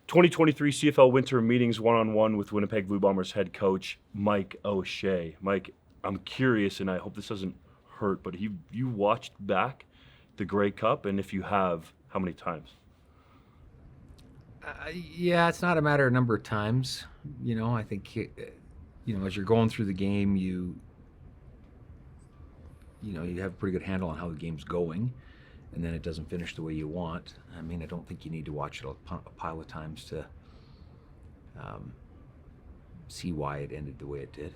2023 CFL Winter Meetings one-on-one with Winnipeg Blue Bombers head coach Mike O'Shea. Mike, I'm curious, and I hope this doesn't hurt, but you watched back the Grey Cup, and if you have, how many times? Yeah, it's not a matter of number of times. I think, as you're going through the game, you have a pretty good handle on how the game's going, and then it doesn't finish the way you want. I mean, I don't think you need to watch it a pile of times to see why it ended the way it did.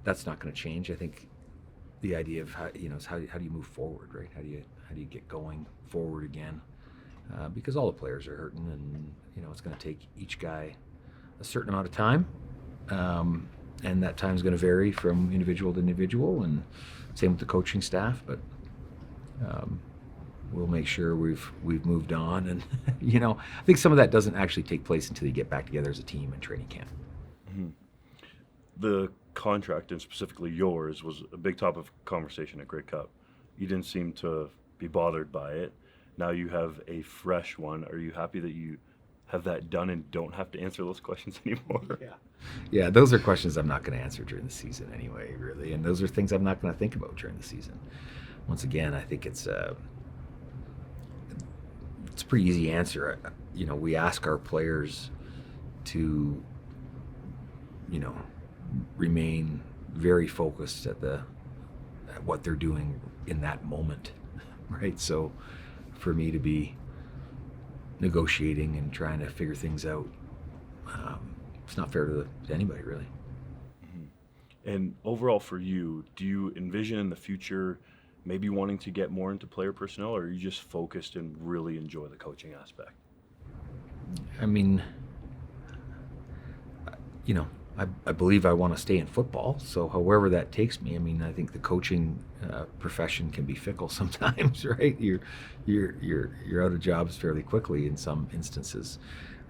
That's not going to change. I think the idea of how do you move forward, right? How do you get going forward again? Because all the players are hurting, and it's going to take each guy a certain amount of time, and that time is going to vary from individual to individual, and same with the coaching staff. But we'll make sure we've moved on, and I think some of that doesn't actually take place until you get back together as a team in training camp. Mm-hmm. The contract, and specifically yours, was a big topic of conversation at Grey Cup. You didn't seem to be bothered by it. Now you have a fresh one. Are you happy that you have that done and don't have to answer those questions anymore? Yeah, those are questions I'm not going to answer during the season anyway, really, and those are things I'm not going to think about during the season. Once again, I think it's a pretty easy answer. We ask our players to remain very focused at what they're doing in that moment, right? So for me to be negotiating and trying to figure things out, it's not fair to anybody, really. Mm-hmm. And overall for you, do you envision in the future maybe wanting to get more into player personnel, or are you just focused and really enjoy the coaching aspect? I mean, I believe I want to stay in football, so however that takes me. I mean, I think the coaching profession can be fickle sometimes, right? You're out of jobs fairly quickly in some instances.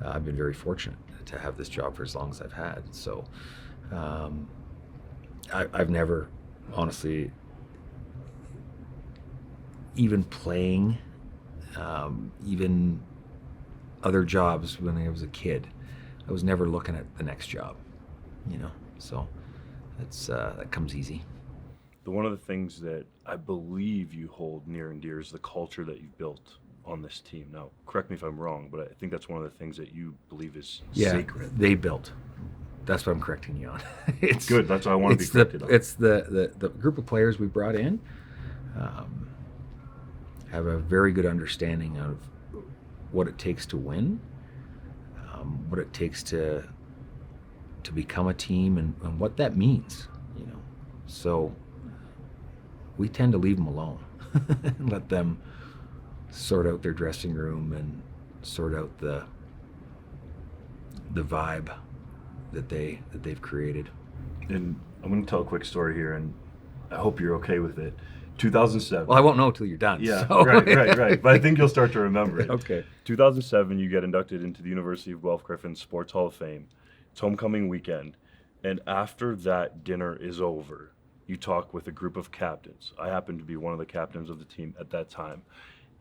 I've been very fortunate to have this job for as long as I've had. So I've never, honestly, even playing, even other jobs when I was a kid, I was never looking at the next job. So that comes easy. One of the things that I believe you hold near and dear is the culture that you've built on this team. Now, correct me if I'm wrong, but I think that's one of the things that you believe is sacred. They built. That's what I'm correcting you on. It's good. That's what I want to be corrected on. It's the group of players we brought in have a very good understanding of what it takes to win, what it takes to become a team, and what that means, So we tend to leave them alone and let them sort out their dressing room and sort out the vibe that they've created. And I'm going to tell a quick story here, and I hope you're okay with it. 2007. Well, I won't know until you're done. Yeah, so. right. But I think you'll start to remember it. Okay. 2007, you get inducted into the University of Guelph Griffin Sports Hall of Fame. It's homecoming weekend. And after that dinner is over, you talk with a group of captains. I happen to be one of the captains of the team at that time.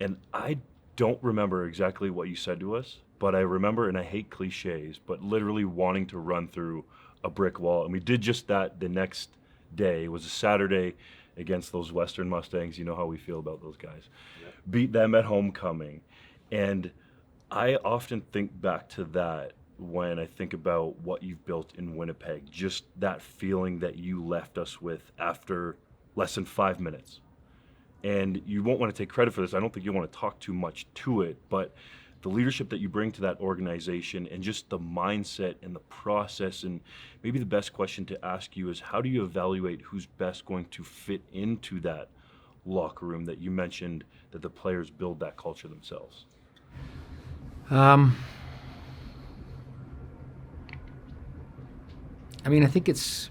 And I don't remember exactly what you said to us, but I remember, and I hate cliches, but literally wanting to run through a brick wall. And we did just that the next day. It was a Saturday against those Western Mustangs. You know how we feel about those guys. Yep. Beat them at homecoming. And I often think back to that when I think about what you've built in Winnipeg, just that feeling that you left us with after less than 5 minutes. And you won't want to take credit for this. I don't think you want to talk too much to it, but the leadership that you bring to that organization and just the mindset and the process, and maybe the best question to ask you is, how do you evaluate who's best going to fit into that locker room that you mentioned, that the players build that culture themselves? I mean, I think it's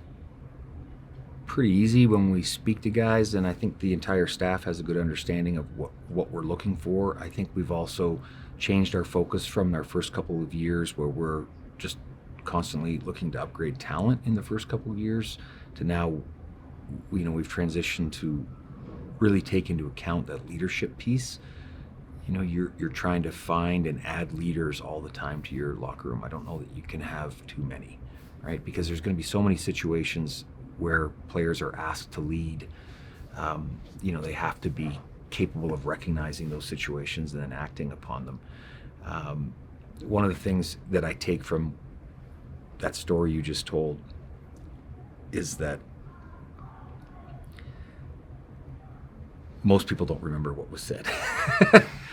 pretty easy when we speak to guys, and I think the entire staff has a good understanding of what we're looking for. I think we've also changed our focus from our first couple of years, where we're just constantly looking to upgrade talent in the first couple of years, to now, we've transitioned to really take into account that leadership piece. you know, you're trying to find and add leaders all the time to your locker room. I don't know that you can have too many, right? Because there's going to be so many situations where players are asked to lead. You know, they have to be capable of recognizing those situations and then acting upon them. One of the things that I take from that story you just told is that most people don't remember what was said.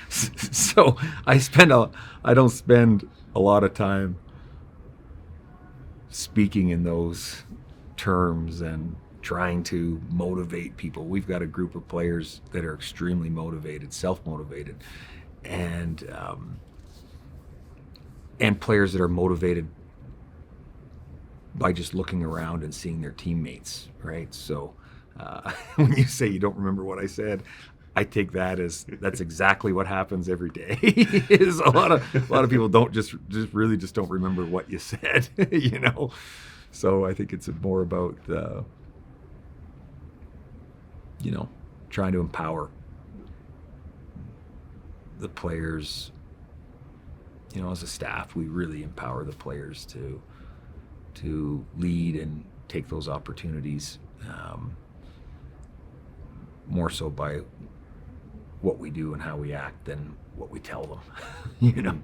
So I don't spend a lot of time speaking in those terms and trying to motivate people. We've got a group of players that are extremely motivated, self-motivated, and players that are motivated by just looking around and seeing their teammates, right? So when you say you don't remember what I said, I take that as that's exactly what happens every day. Is a lot of people don't just really don't remember what you said, you know. So I think it's more about you know, trying to empower the players. You know, as a staff, we really empower the players to lead and take those opportunities, more so by what we do and how we act than what we tell them. You know,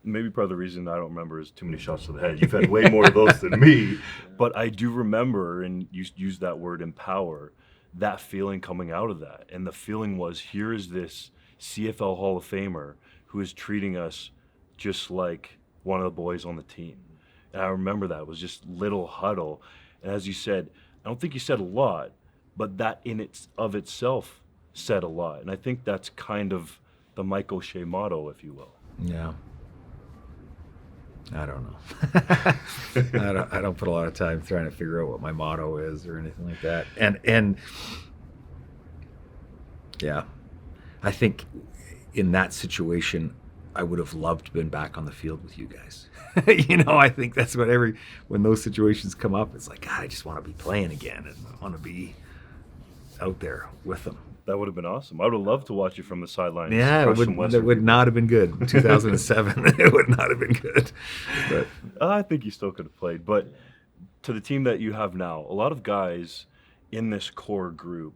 Maybe part of the reason I don't remember is too many shots to the head. You've had way more of those than me, but I do remember, and you used that word empower, that feeling coming out of that. And the feeling was, here is this CFL Hall of Famer who is treating us just like one of the boys on the team. And I remember that. It was just little huddle. And as you said, I don't think you said a lot, but that in its of itself said a lot. And I think that's kind of the Mike O'Shea motto, if you will. yeah. I don't know. I don't put a lot of time trying to figure out what my motto is or anything like that. And yeah, I think in that situation, I would have loved to have been back on the field with you guys. You know, I think that's what when those situations come up, it's like, God, I just want to be playing again and I want to be out there with them. That would have been awesome. I would have loved to watch you from the sidelines. Yeah, it would not have been good. In 2007, it would not have been good. But I think you still could have played. But to the team that you have now, a lot of guys in this core group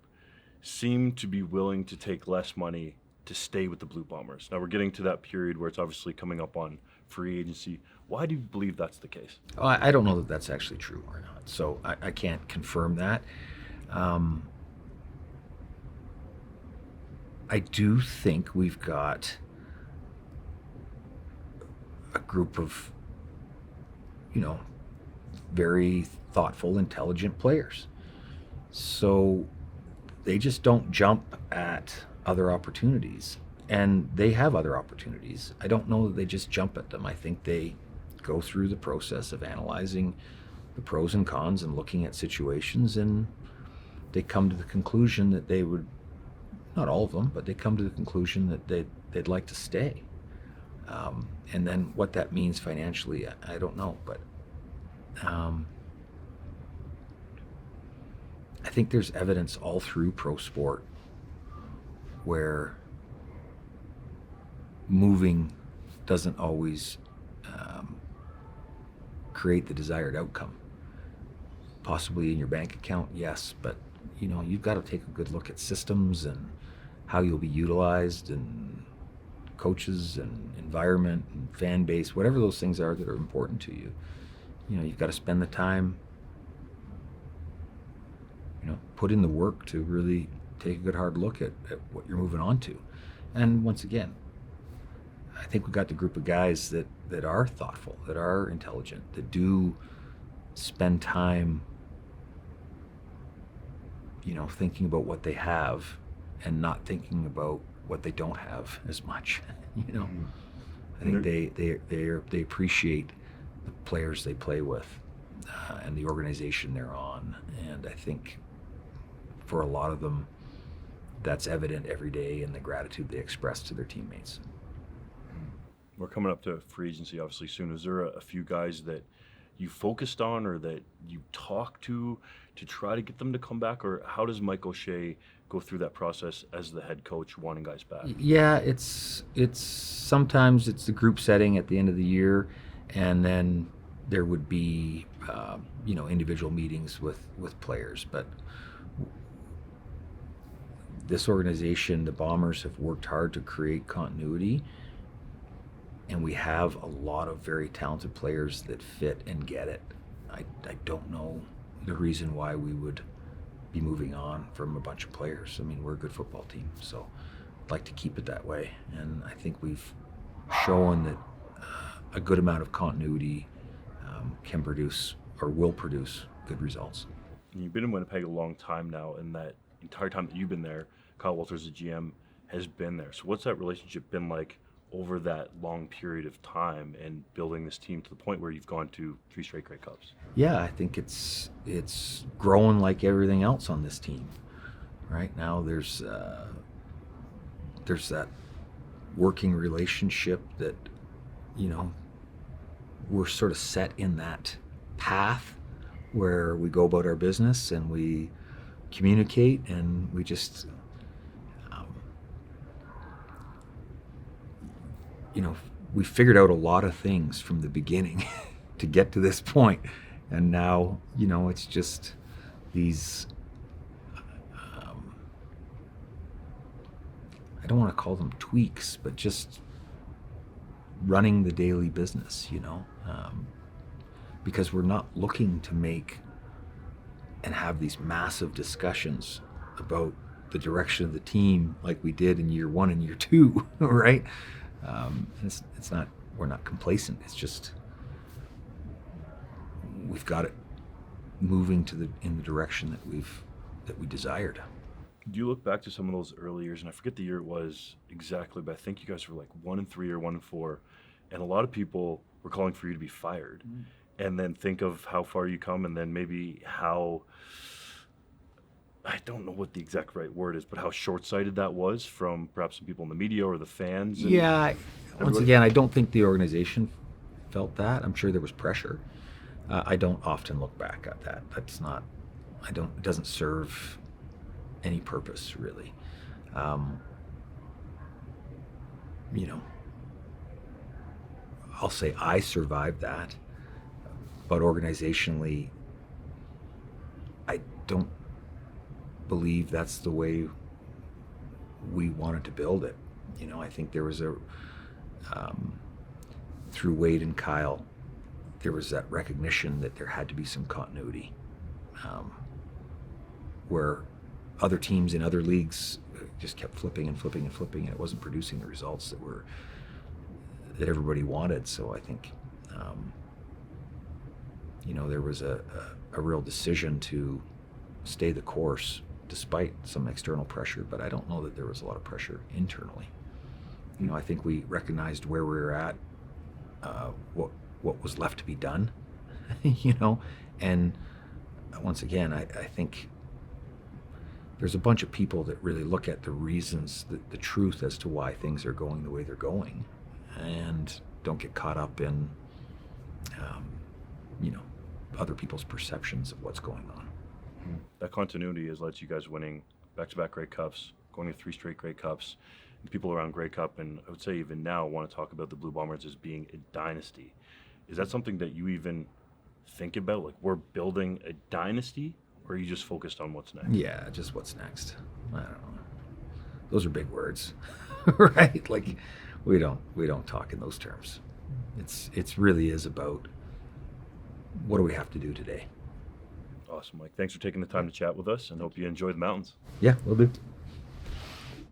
seem to be willing to take less money to stay with the Blue Bombers. Now we're getting to that period where it's obviously coming up on free agency. Why do you believe that's the case? I don't know that that's actually true or not. So I can't confirm that. I do think we've got a group of, you know, very thoughtful, intelligent players. So they just don't jump at other opportunities. And they have other opportunities. I don't know that they just jump at them. I think they go through the process of analyzing the pros and cons and looking at situations, and they come to the conclusion that they would, not all of them, but they come to the conclusion that they'd like to stay. And then what that means financially, I don't know. But I think there's evidence all through pro sport where moving doesn't always create the desired outcome. Possibly in your bank account, yes, but you know, you've got to take a good look at systems and how you'll be utilized, and coaches and environment and fan base, whatever those things are that are important to you. You know, you've got to spend the time, you know, put in the work to really take a good hard look at what you're moving on to. And once again, I think we've got the group of guys that are thoughtful, that are intelligent, that do spend time, you know, thinking about what they have and not thinking about what they don't have as much. You know, I think they appreciate the players they play with and the organization they're on, and I think for a lot of them, that's evident every day in the gratitude they express to their teammates. We're coming up to free agency obviously soon. Is there a few guys that you focused on or that you talked to try to get them to come back, or how does Mike O'Shea go through that process as the head coach wanting guys back? Yeah, it's sometimes it's the group setting at the end of the year, and then there would be individual meetings with players. But this organization, the Bombers, have worked hard to create continuity, and we have a lot of very talented players that fit and get it. I don't know the reason why we would be moving on from a bunch of players. I mean, we're a good football team, so I'd like to keep it that way. And I think we've shown that a good amount of continuity can produce or will produce good results. You've been in Winnipeg a long time now, and that entire time that you've been there, Kyle Walters, the GM, has been there. So what's that relationship been like over that long period of time and building this team to the point where you've gone to 3 straight Grey Cups? Yeah, I think it's growing like everything else on this team. Right now, there's that working relationship that, we're sort of set in that path where we go about our business and we communicate, and we just we figured out a lot of things from the beginning to get to this point, and now it's just these I don't want to call them tweaks, but just running the daily business, because we're not looking to make and have these massive discussions about the direction of the team like we did in year 1 and year 2, right? It's not, we're not complacent. It's just we've got it moving in the direction that we desired. Do you look back to some of those early years, and I forget the year it was exactly, but I think you guys were like 1-3 or 1-4, and a lot of people were calling for you to be fired. And then think of how far you come, and then maybe how, I don't know what the exact right word is, but how short-sighted that was from perhaps some people in the media or the fans. Yeah, once again, I don't think the organization felt that. I'm sure there was pressure. I don't often look back at that. It doesn't serve any purpose, really. I'll say I survived that, but organizationally, I don't believe that's the way we wanted to build it. I think there was through Wade and Kyle, there was that recognition that there had to be some continuity, where other teams in other leagues just kept flipping and flipping and flipping, and it wasn't producing the results that everybody wanted. So I think there was a real decision to stay the course despite some external pressure, but I don't know that there was a lot of pressure internally. I think we recognized where we were at, what was left to be done, and once again, I think there's a bunch of people that really look at the reasons, the truth as to why things are going the way they're going, and don't get caught up in, other people's perceptions of what's going on. That continuity has led to you guys winning back-to-back Grey Cups, going to 3 straight Grey Cups. And people around Grey Cup, and I would say even now, want to talk about the Blue Bombers as being a dynasty. Is that something that you even think about? Like, we're building a dynasty, or are you just focused on what's next? Yeah, just what's next. I don't know. Those are big words, right? Like, we don't talk in those terms. It's really is about what do we have to do today. Awesome, Mike. Thanks for taking the time to chat with us, and hope you enjoy the mountains. Yeah, we'll do.